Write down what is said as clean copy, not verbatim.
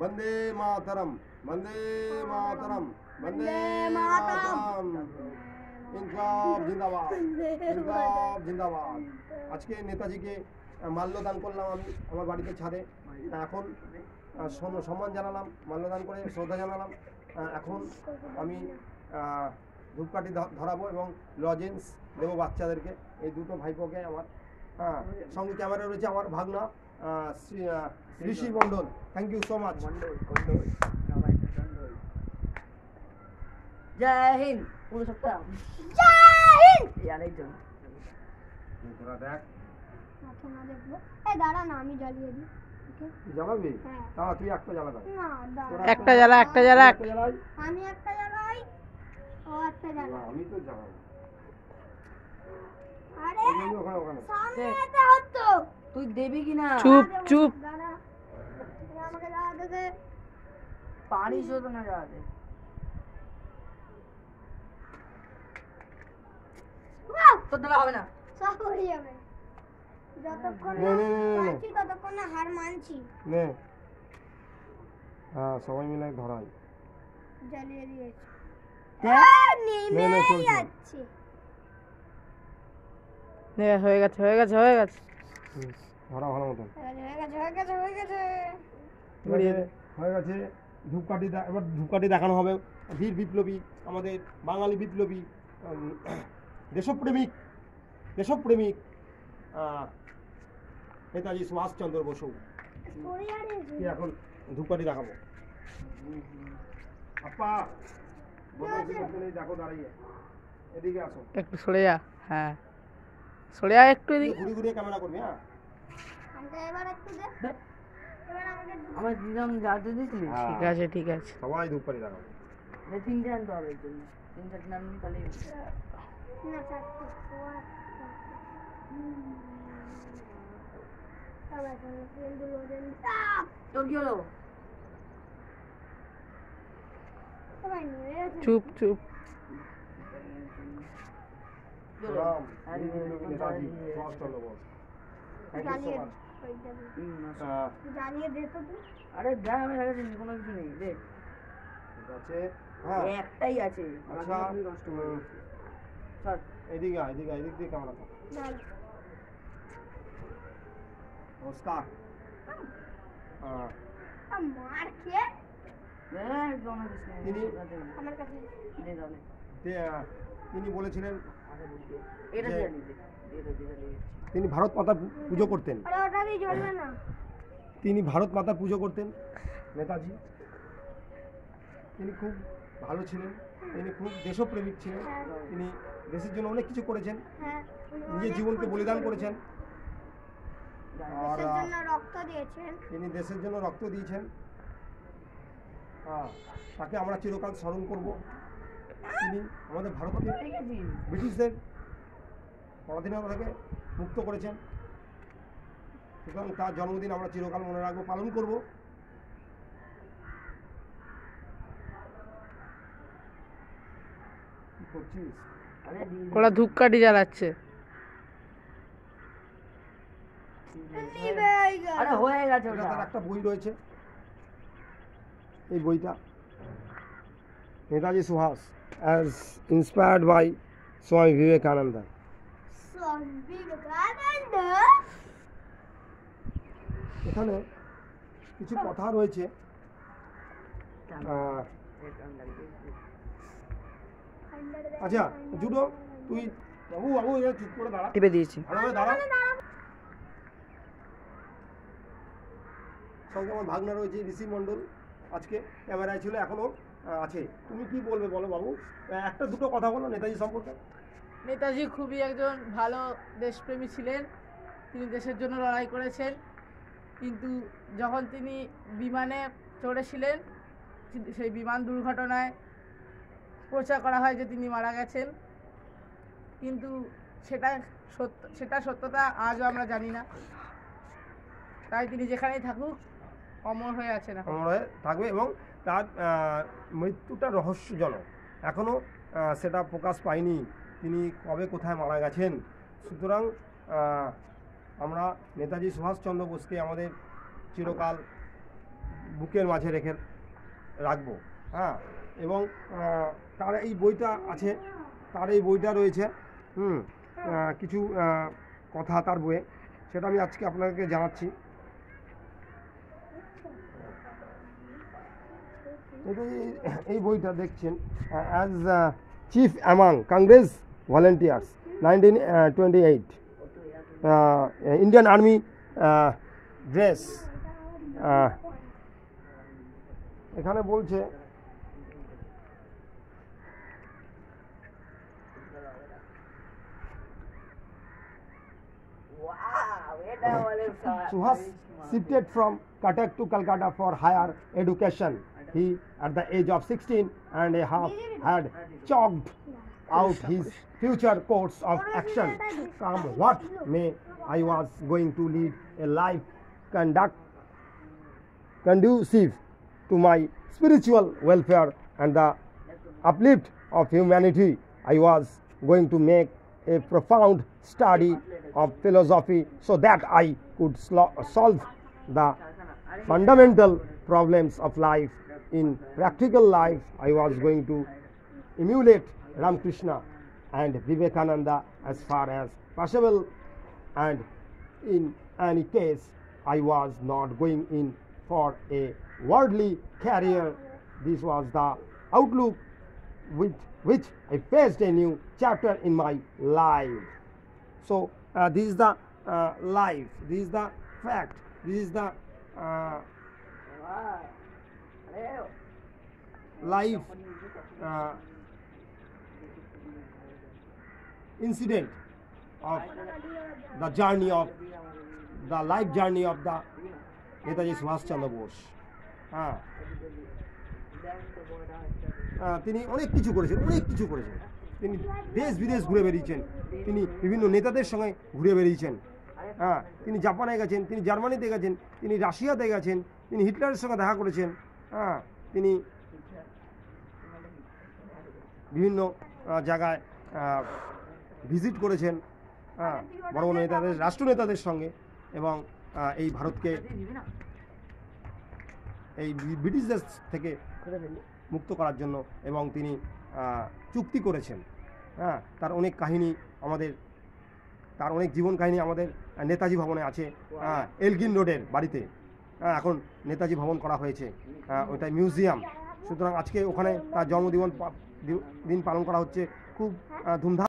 वंदे मातरम, वंदे मातरम, वंदे मातरम। ইনকলাব জিন্দাবাদ, ইনকলাব জিন্দাবাদ। আজকে নেতাজিকে মাল্যদান করলাম আমি আমার বাড়িতে ছাদে। এখন সম্মান জানালাম, মাল্যদান করে শ্রদ্ধা জানালাম। এখন আমি ধূপকাঠি ধরাবো এবং লজেন্স দেবো বাচ্চাদেরকে, এই দুটো ভাইপোকে আমার। সঙ্গে ক্যামেরা রয়েছে আমার ভাগনা Rishi Mondal. Thank you so much. জয় হিন্দ। পুরো সপ্তাহ জয় হিন্দ। আরেকজন তোরা দেখ না দেখবো। এই দাঁড়া না, আমি জ্বালিয়ে দিই। জ্বালাবি? তাও তুই একটা জ্বালা দাও। না একটা জ্বালা, একটা জ্বালা। আমি একটা জ্বালাই, ও একটা জ্বালা। আমি তো জ্বালাবো। আরে ওখানে সামনে যেতে হতো। তুই দেবি কি না? চুপ চুপ। দাঁড়া, আমাকে জ্বালা দে। পানি শুধু না জ্বালা দে। তোর দ্বারা হবে না, সব হয়ে যাবে। যতক্ষণ মানছি ততক্ষণ না হার মানছি। নে, হ্যাঁ সবাই মিলে ধরাই। জ্বালিয়ে দিয়েছি। নেমে যাচ্ছে। হয়ে গেছে হয়ে গেছে হয়ে গেছে। ধরা ভালো মতন হয়ে গেছে। ধূপকাঠি এবার ধূপকাঠি দেখানো হবে। বীর বিপ্লবী, আমাদের বাঙালি বিপ্লবী, দেশপ্রেমিক নেতাজি সুভাষচন্দ্র বসু। এখন ধূপকাঠি দেখাবো। আপা দেখো দাঁড়িয়ে, এদিকে আসো। একটু সরে যা। হ্যাঁ সরে যা একটু এদিকে। ঘুরে ঘুরে ক্যামেরা করবি। হ্যাঁ এবার একটু দে। এবার আমাকে আমার দিদাম জ্বালতে দিয়েছিলি? ঠিক আছে ঠিক আছে। সবাই ধূপকাঠি দেখাবো। তিনটে আনতে হবে এর জন্য। তিন চারটে আনবি তাহলে না চারটে। তোর কি হলো? চুপ চুপ। নেতাজি সুভাষচন্দ্র বোস। আরে যা, আমি লাগাচ্ছি কোনো কিছু নেই। দেখ ঠিক আছে। হ্যাঁ একটাই আছে। আচ্ছা এদিকে এদিক দিয়ে ক্যামেরা কর। নমস্কার। মার খেয়ে তিনি বলেছিলেন এটা তিনি ভারত মাতার পুজো করতেন। তিনি ভারত মাতার পুজো করতেন নেতাজি। তিনি খুব ভালো ছিলেন, তিনি খুব দেশপ্রেমিক ছিলেন। তিনি দেশের জন্য অনেক কিছু করেছেন, নিজের জীবনকে বলিদান করেছেন। আর তিনি দেশের জন্য রক্ত দিয়েছেন। তাকে আমরা চিরকাল স্মরণ করব। তিনি আমাদের ভারতকে ব্রিটিশদের পরাধীনতা থেকে মুক্ত করেছেন। সুতরাং তার জন্মদিন আমরা চিরকাল মনে রাখবো, পালন করব। কি করছিস? ওরা ধূপকাঠি জ্বালাচ্ছে। আরে হয়ে গেছে ওটা। তার একটা বই রয়েছে, এই বইটা Netaji Subhash as inspired by Swami Vivekananda. এখানে কিছু কথা রয়েছে। আচ্ছা জুডো, তুই বাবু বাবু চুপ করে দাঁড়া। টিপে দিয়েছি। ভালোভাবে দাঁড়া। সঙ্গে আমার ভাগনা রয়েছে ঋষি মণ্ডল, আজকে ক্যামেরায় ছিল, এখনো আছে। তুমি কি বলবে বলো বাবু, একটা দুটো কথা বলো নেতাজি সম্পর্কে। নেতাজি খুবই একজন ভালো দেশপ্রেমী ছিলেন। তিনি দেশের জন্য লড়াই করেছেন, কিন্তু যখন তিনি বিমানে চড়েছিলেন সেই বিমান দুর্ঘটনায় প্রচার করা হয় যে তিনি মারা গেছেন, কিন্তু সেটা সত্যতা আজও আমরা জানি না। তাই তিনি যেখানেই থাকুক অমর হয়ে আছেন, অমর হয়ে থাকবে এবং তার মৃত্যুটা রহস্যজনক, এখনও সেটা প্রকাশ পায়নি তিনি কবে কোথায় মারা গেছেন। সুতরাং আমরা নেতাজি সুভাষচন্দ্র বোসকে আমাদের চিরকাল বুকের মাঝে রেখে রাখবো। হ্যাঁ, এবং তার এই বইটা আছে, তার এই বইটা রয়েছে কিছু কথা তার বইয়ে, সেটা আমি আজকে আপনাদেরকে জানাচ্ছি। এই বইটা দেখছেন, as chief among Congress volunteers 1928, Indian army dress. এখানে বলছে Suhas shifted from Cuttack to Calcutta for higher education. He, at the age of 16 and a half, had chalked out his future course of action. Come what may, I was going to lead a life conducive to my spiritual welfare and the uplift of humanity. I was going to make a profound study of philosophy so that I could solve the fundamental problems of life. In practical life, I was going to emulate Ramakrishna and Vivekananda as far as possible, and in any case, I was not going in for a worldly career. This was the outlook with which I faced a new chapter in my life. So this is the life, this is the fact, this is the life incident of the journey of the life journey of the Netaji Subhash Chandra Bose. তিনি অনেক কিছু করেছেন, তিনি দেশ বিদেশ ঘুরে বেরিয়েছেন, তিনি বিভিন্ন নেতাদের সঙ্গে ঘুরে বেরিয়েছেন। তিনি জাপানে গেছেন, তিনি জার্মানিতে গেছেন, তিনি রাশিয়াতে গেছেন, তিনি হিটলারের সঙ্গে দেখা করেছেন। তিনি বিভিন্ন জায়গায় ভিজিট করেছেন বড় বড় নেতাদের, রাষ্ট্রনেতাদের সঙ্গে, এবং এই ভারতকে এই ব্রিটিশদের থেকে মুক্ত করার জন্য, এবং তিনি চুক্তি করেছেন। তার অনেক কাহিনী আমাদের, তার অনেক জীবন কাহিনী আমাদের নেতাজি ভবনে আছে, এলগিন রোডের বাড়িতে। এখন নেতাজি ভবন করা হয়েছে, ওইটা মিউজিয়াম। সুতরাং আজকে ওখানে তার জন্মদিন পালন করা হচ্ছে খুব ধুমধাম।